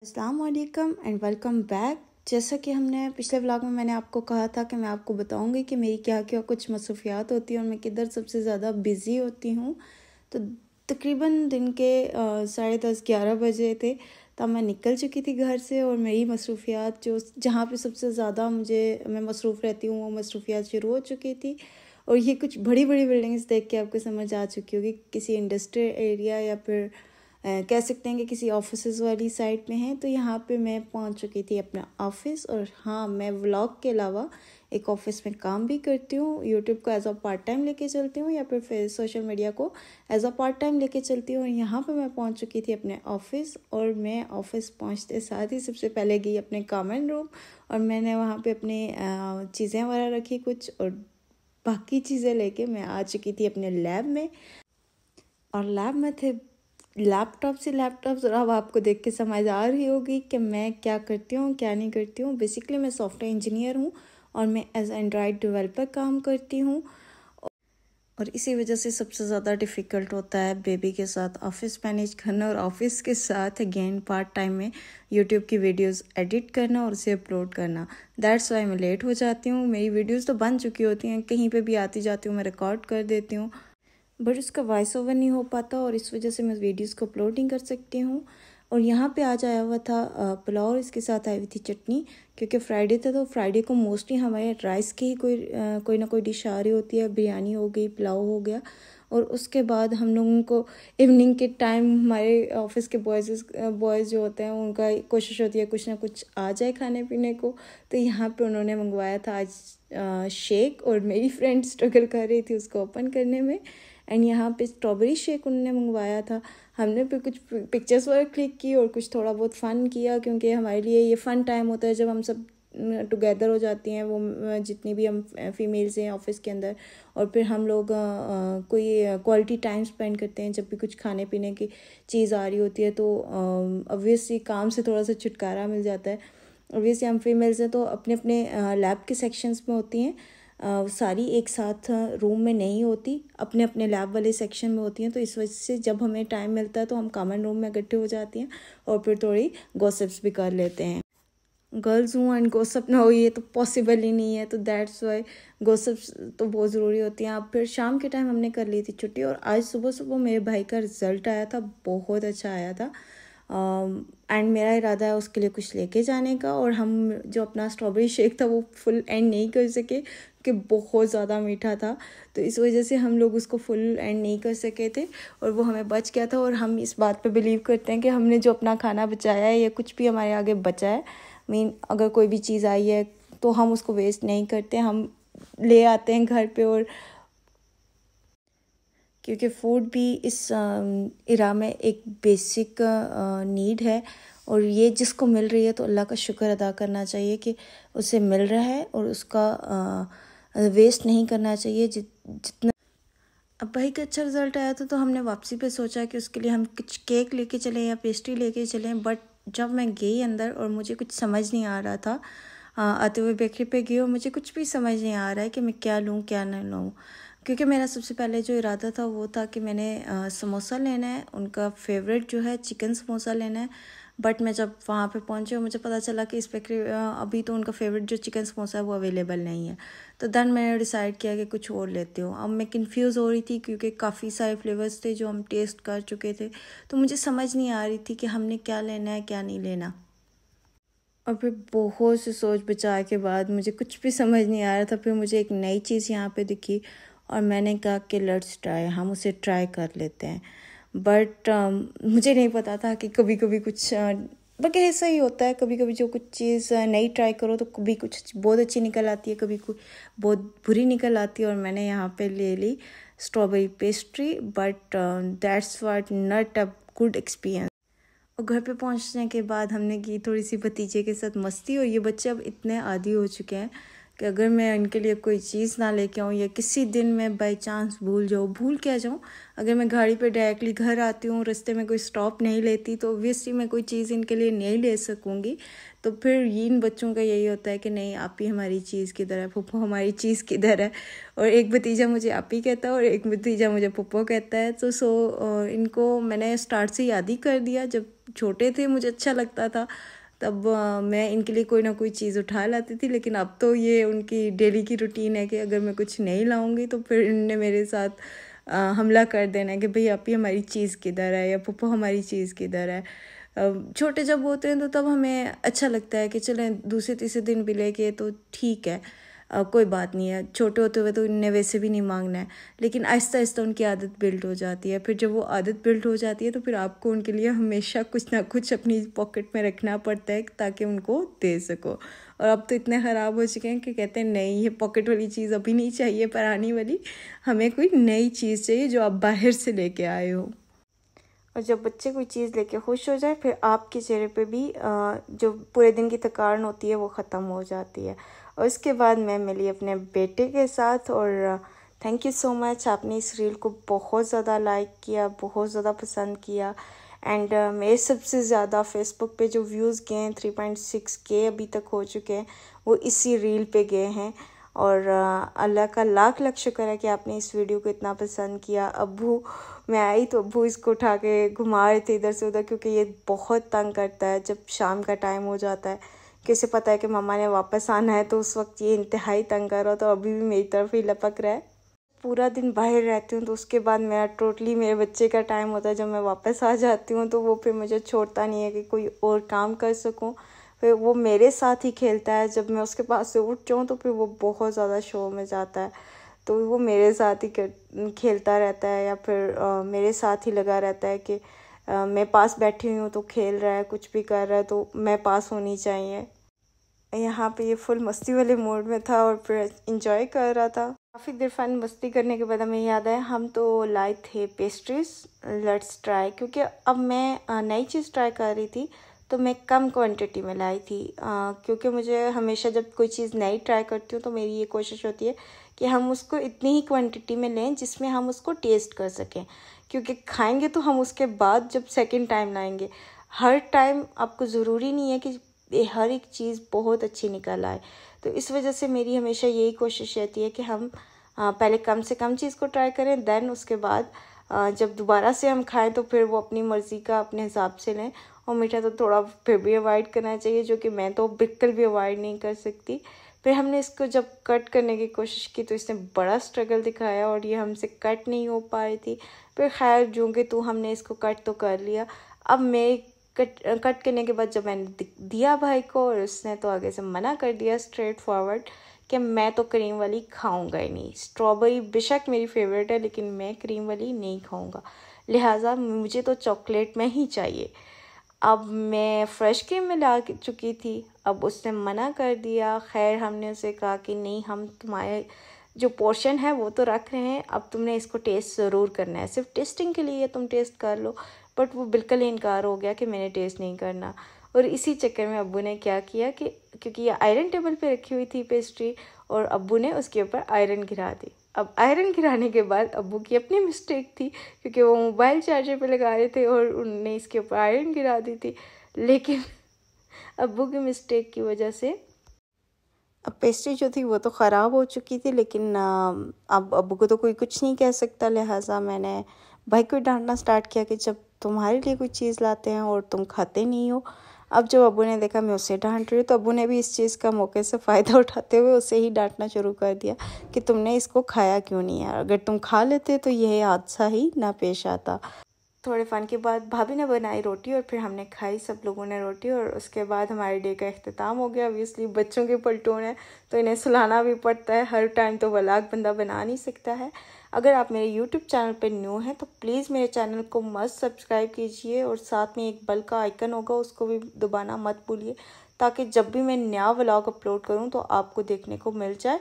अस्सलाम वालेकुम and welcome back. जैसा कि हमने पिछले व्लॉग में मैंने आपको कहा था कि मैं आपको बताऊंगी कि मेरी क्या क्या कुछ मसरूफियात होती हैं और मैं किधर सबसे ज़्यादा बिज़ी होती हूँ। तो तकरीबन दिन के 10:30-11 बजे थे तब मैं निकल चुकी थी घर से और मेरी मसरूफियात जो जहाँ पे सबसे ज़्यादा मैं मसरूफ़ रहती हूँ वो मसरूफियात शुरू हो चुकी थी। और ये कुछ बड़ी बड़ी बिल्डिंग्स देख के आपको समझ आ चुकी होगी किसी इंडस्ट्रियल एरिया या फिर कह सकते हैं कि किसी ऑफिस वाली साइड में है। तो यहाँ पे मैं पहुँच चुकी थी अपना ऑफिस। और हाँ, मैं व्लॉग के अलावा एक ऑफिस में काम भी करती हूँ। यूट्यूब को एज अ पार्ट टाइम लेके चलती हूँ या फिर सोशल मीडिया को एज अ पार्ट टाइम लेके चलती हूँ। और यहाँ पे मैं पहुँच चुकी थी अपने ऑफिस और मैं ऑफिस पहुँचते साथ ही सबसे पहले गई अपने कॉमन रूम और मैंने वहाँ पे अपनी चीज़ें वगैरह रखी कुछ, और बाकी चीज़ें लेके मैं आ चुकी थी अपने लैब में। और लैब में थे लैपटॉप। ज़रा अब आपको देख के समझ आ रही होगी कि मैं क्या करती हूँ क्या नहीं करती हूँ। बेसिकली मैं सॉफ्टवेयर इंजीनियर हूँ और मैं एज एंड्रॉयड डेवलपर काम करती हूँ। और इसी वजह से सबसे ज़्यादा डिफ़िकल्ट होता है बेबी के साथ ऑफिस मैनेज करना और ऑफिस के साथ अगेन पार्ट टाइम में यूट्यूब की वीडियोस एडिट करना और उसे अपलोड करना। दैट्स वाई मैं लेट हो जाती हूँ। मेरी वीडियोस तो बन चुकी होती हैं, कहीं पे भी आती जाती हूँ मैं रिकॉर्ड कर देती हूँ, बट उसका वॉइस ओवर नहीं हो पाता और इस वजह से मैं वीडियोस को अपलोड नहीं कर सकती हूँ। और यहाँ पे आज आया हुआ था पुलाव और इसके साथ आई हुई थी चटनी, क्योंकि फ्राइडे था। तो फ्राइडे को मोस्टली हमारे राइस की ही कोई ना कोई डिश आ रही होती है। बिरयानी हो गई, पुलाव हो गया। और उसके बाद हम लोगों को इवनिंग के टाइम हमारे ऑफिस के बॉयज़ जो होते हैं उनका कोशिश होती है कुछ ना कुछ आ जाए खाने पीने को। तो यहाँ पे उन्होंने मंगवाया था आज शेक और मेरी फ्रेंड स्ट्रगल कर रही थी उसको ओपन करने में। एंड यहाँ पे स्ट्रॉबेरी शेक उन्होंने मंगवाया था। हमने फिर कुछ पिक्चर्स वगैरह क्लिक की और कुछ थोड़ा बहुत फ़न किया, क्योंकि हमारे लिए ये फ़न टाइम होता है जब हम सब टुगेदर हो जाती हैं, वो जितनी भी हम फीमेल्स हैं ऑफिस के अंदर। और फिर हम लोग कोई क्वालिटी टाइम स्पेंड करते हैं जब भी कुछ खाने पीने की चीज़ आ रही होती है। तो ऑब्वियसली काम से थोड़ा सा छुटकारा मिल जाता है। ऑब्वियसली हम फीमेल्स हैं तो अपने अपने लैब के सेक्शंस में होती हैं, सारी एक साथ रूम में नहीं होती, अपने अपने लैब वाले सेक्शन में होती हैं। तो इस वजह से जब हमें टाइम मिलता है तो हम कॉमन रूम में इकट्ठे हो जाती हैं और फिर थोड़ी गॉसिप्स भी कर लेते हैं। गर्ल्स हूँ एंड गॉसिप ना हो ये तो पॉसिबल ही नहीं है। तो दैट्स वाई गॉसिप्स तो बहुत ज़रूरी होती हैं। अब फिर शाम के टाइम हमने कर ली थी छुट्टी और आज सुबह सुबह मेरे भाई का रिज़ल्ट आया था, बहुत अच्छा आया था। एंड मेरा इरादा है उसके लिए कुछ लेके जाने का। और हम जो अपना स्ट्रॉबेरी शेक था वो फुल एंड नहीं कर सके कि बहुत ज़्यादा मीठा था, तो इस वजह से हम लोग उसको फुल एंड नहीं कर सके थे और वो हमें बच गया था। और हम इस बात पे बिलीव करते हैं कि हमने जो अपना खाना बचाया है या कुछ भी हमारे आगे बचा है, अगर कोई भी चीज़ आई है तो हम उसको वेस्ट नहीं करते, हम ले आते हैं घर पे। और क्योंकि फूड भी इस इरा में एक बेसिक नीड है और ये जिसको मिल रही है तो अल्लाह का शुक्र अदा करना चाहिए कि उसे मिल रहा है और उसका वेस्ट नहीं करना चाहिए जितना। अब भाई का अच्छा रिज़ल्ट आया था तो हमने वापसी पे सोचा कि उसके लिए हम कुछ केक लेके चलें या पेस्ट्री लेके चलें। बट जब मैं गई अंदर और मुझे कुछ समझ नहीं आ रहा था, आते हुए बेकरी पे गई और मुझे कुछ भी समझ नहीं आ रहा है कि मैं क्या लूँ क्या ना लूँ। क्योंकि मेरा सबसे पहले जो इरादा था वो था कि मैंने समोसा लेना है, उनका फेवरेट जो है चिकन समोसा लेना है। बट मैं जब वहाँ पे पहुँची और मुझे पता चला कि इस बेकरी अभी तो उनका फेवरेट जो चिकन समोसा है वो अवेलेबल नहीं है। तो देन मैंने डिसाइड किया कि कुछ और लेती हूँ। अब मैं कंफ्यूज हो रही थी क्योंकि काफ़ी सारे फ्लेवर्स थे जो हम टेस्ट कर चुके थे, तो मुझे समझ नहीं आ रही थी कि हमने क्या लेना है क्या नहीं लेना। और फिर बहुत से सोच विचार के बाद मुझे कुछ भी समझ नहीं आ रहा था। फिर मुझे एक नई चीज़ यहाँ पे दिखी और मैंने कहा कि लेट्स ट्राई, हम उसे ट्राई कर लेते हैं। बट मुझे नहीं पता था कि कभी कभी कुछ बल्कि ऐसा ही होता है, कभी कभी जो कुछ चीज़ नई ट्राई करो तो कभी कुछ बहुत अच्छी निकल आती है, कभी कुछ बहुत बुरी निकल आती है। और मैंने यहाँ पे ले ली strawberry pastry, but that's what not a good experience. और घर पे पहुंचने के बाद हमने की थोड़ी सी भतीजे के साथ मस्ती। और ये बच्चे अब इतने आदी हो चुके हैं कि अगर मैं इनके लिए कोई चीज़ ना लेके आऊँ या किसी दिन मैं बाई चांस भूल क्या जाऊँ, अगर मैं गाड़ी पे डायरेक्टली घर आती हूँ, रास्ते में कोई स्टॉप नहीं लेती, तो ऑब्वियसली मैं कोई चीज़ इनके लिए नहीं ले सकूँगी। तो फिर इन बच्चों का यही होता है कि नहीं आप ही हमारी चीज़ किधर है, पप्पो हमारी चीज़ किधर है। और एक भतीजा मुझे आप ही कहता है और एक भतीजा मुझे पप्पो कहता है। तो इनको मैंने स्टार्ट से याद ही कर दिया जब छोटे थे मुझे अच्छा लगता था, तब मैं इनके लिए कोई ना कोई चीज़ उठा लाती थी। लेकिन अब तो ये उनकी डेली की रूटीन है कि अगर मैं कुछ नहीं लाऊंगी तो फिर इनने मेरे साथ हमला कर देना है कि भाई आप ही हमारी चीज़ किधर है, या पप्पा हमारी चीज़ किधर है। छोटे जब होते हैं तो तब हमें अच्छा लगता है कि चलें दूसरे तीसरे दिन भी लेके तो ठीक है, कोई बात नहीं है। छोटे होते हुए तो इन्हें वैसे भी नहीं मांगना है, लेकिन आहिस्ता आहिस्ता उनकी आदत बिल्ड हो जाती है। फिर जब वो आदत बिल्ड हो जाती है तो फिर आपको उनके लिए हमेशा कुछ ना कुछ अपनी पॉकेट में रखना पड़ता है ताकि उनको दे सको। और अब तो इतने ख़राब हो चुके हैं कि कहते हैं नहीं, ये पॉकेट वाली चीज़ अभी नहीं चाहिए, पुरानी वाली, हमें कोई नई चीज़ चाहिए जो आप बाहर से लेके आए हो। और जब बच्चे कोई चीज़ लेके खुश हो जाए फिर आपके चेहरे पे भी जो पूरे दिन की थकान होती है वो ख़त्म हो जाती है। और इसके बाद मैं मिली अपने बेटे के साथ, और थैंक यू सो मच, आपने इस रील को बहुत ज़्यादा लाइक किया, बहुत ज़्यादा पसंद किया। एंड मेरे सबसे ज़्यादा फेसबुक पे जो व्यूज़ गए हैं 3.6K अभी तक हो चुके हैं, वो इसी रील पे गए हैं। और अल्लाह का लाख लाख शुक्र है कि आपने इस वीडियो को इतना पसंद किया। अब्बू, मैं आई तो अब्बू इसको उठा के घुमा रहे थे इधर से उधर, क्योंकि ये बहुत तंग करता है जब शाम का टाइम हो जाता है, कि उसे पता है कि मम्मा ने वापस आना है, तो उस वक्त ये इंतहाई तंग कर रहा हो। तो अभी भी मेरी तरफ ही लपक रहा है। पूरा दिन बाहर रहती हूँ तो उसके बाद मेरा टोटली मेरे बच्चे का टाइम होता है। जब मैं वापस आ जाती हूँ तो वो फिर मुझे छोड़ता नहीं है कि कोई और काम कर सकूँ, फिर वो मेरे साथ ही खेलता है। जब मैं उसके पास से उठ जाऊँ तो फिर वो बहुत ज़्यादा शोर में जाता है, तो वो मेरे साथ ही खेलता रहता है, या फिर मेरे साथ ही लगा रहता है कि मैं पास बैठी हुई हूँ तो खेल रहा है, कुछ भी कर रहा है तो मैं पास होनी चाहिए। यहाँ पे ये फुल मस्ती वाले मूड में था और फिर इंजॉय कर रहा था। काफ़ी देर फन मस्ती करने के बाद हमें याद आया हम तो लाए थे पेस्ट्रीज, लेट्स ट्राई। क्योंकि अब मैं नई चीज़ ट्राई कर रही थी तो मैं कम क्वांटिटी में लाई थी, क्योंकि मुझे हमेशा जब कोई चीज़ नई ट्राई करती हूँ तो मेरी ये कोशिश होती है कि हम उसको इतनी ही क्वांटिटी में लें जिसमें हम उसको टेस्ट कर सकें, क्योंकि खाएंगे तो हम उसके बाद जब सेकंड टाइम लाएंगे। हर टाइम आपको ज़रूरी नहीं है कि हर एक चीज़ बहुत अच्छी निकल आए, तो इस वजह से मेरी हमेशा यही कोशिश रहती है कि हम पहले कम से कम चीज़ को ट्राई करें, देन उसके बाद जब दोबारा से हम खाएं तो फिर वो अपनी मर्ज़ी का अपने हिसाब से लें। और मीठा तो थोड़ा फिर भी अवॉइड करना चाहिए, जो कि मैं तो बिल्कुल भी अवॉइड नहीं कर सकती। फिर हमने इसको जब कट करने की कोशिश की तो इसने बड़ा स्ट्रगल दिखाया और ये हमसे कट नहीं हो पा रही थी। फिर खैर जो कि तो हमने इसको कट तो कर लिया। अब मैं कट करने के बाद जब मैंने दिया भाई को, और उसने तो आगे से मना कर दिया स्ट्रेट फॉरवर्ड कि मैं तो क्रीम वाली खाऊंगा ही नहीं। स्ट्रॉबेरी बेशक मेरी फेवरेट है लेकिन मैं क्रीम वाली नहीं खाऊंगा, लिहाजा मुझे तो चॉकलेट में ही चाहिए। अब मैं फ्रेश क्रीम में ला चुकी थी, अब उसने मना कर दिया। खैर हमने उसे कहा कि नहीं, हम तुम्हारे जो पोर्शन है वो तो रख रहे हैं, अब तुमने इसको टेस्ट ज़रूर करना है, सिर्फ टेस्टिंग के लिए तुम टेस्ट कर लो। बट वो बिल्कुल इनकार हो गया कि मैंने टेस्ट नहीं करना। और इसी चक्कर में अब्बू ने क्या किया कि क्योंकि ये आयरन टेबल पे रखी हुई थी पेस्ट्री, और अब्बू ने उसके ऊपर आयरन गिरा दी। अब आयरन गिराने के बाद अब्बू की अपनी मिस्टेक थी, क्योंकि वो मोबाइल चार्जर पे लगा रहे थे और उन्होंने इसके ऊपर आयरन गिरा दी थी। लेकिन अब्बू की मिस्टेक की वजह से अब पेस्ट्री जो थी वो तो ख़राब हो चुकी थी। लेकिन अब अब्बू को तो कोई कुछ नहीं कह सकता, लिहाजा मैंने भाई को डांटना स्टार्ट किया कि जब तुम्हारे लिए कोई चीज़ लाते हैं और तुम खाते नहीं हो। अब जब अब्बू ने देखा मैं उसे डांट रही हूँ तो अब्बू ने भी इस चीज़ का मौके से फ़ायदा उठाते हुए उसे ही डांटना शुरू कर दिया कि तुमने इसको खाया क्यों नहीं है, अगर तुम खा लेते तो यह हादसा ही ना पेश आता। थोड़े फन के बाद भाभी ने बनाई रोटी और फिर हमने खाई सब लोगों ने रोटी, और उसके बाद हमारे डे का इख्तिताम हो गया। ऑब्वियसली बच्चों के पलटून है तो इन्हें सुलाना भी पड़ता है, हर टाइम तो व्लॉग बंदा बना नहीं सकता है। अगर आप मेरे यूट्यूब चैनल पर न्यू हैं तो प्लीज़ मेरे चैनल को मस्ट सब्सक्राइब कीजिए, और साथ में एक बेल का आइकन होगा उसको भी दबाना मत भूलिए, ताकि जब भी मैं नया व्लॉग अपलोड करूँ तो आपको देखने को मिल जाए।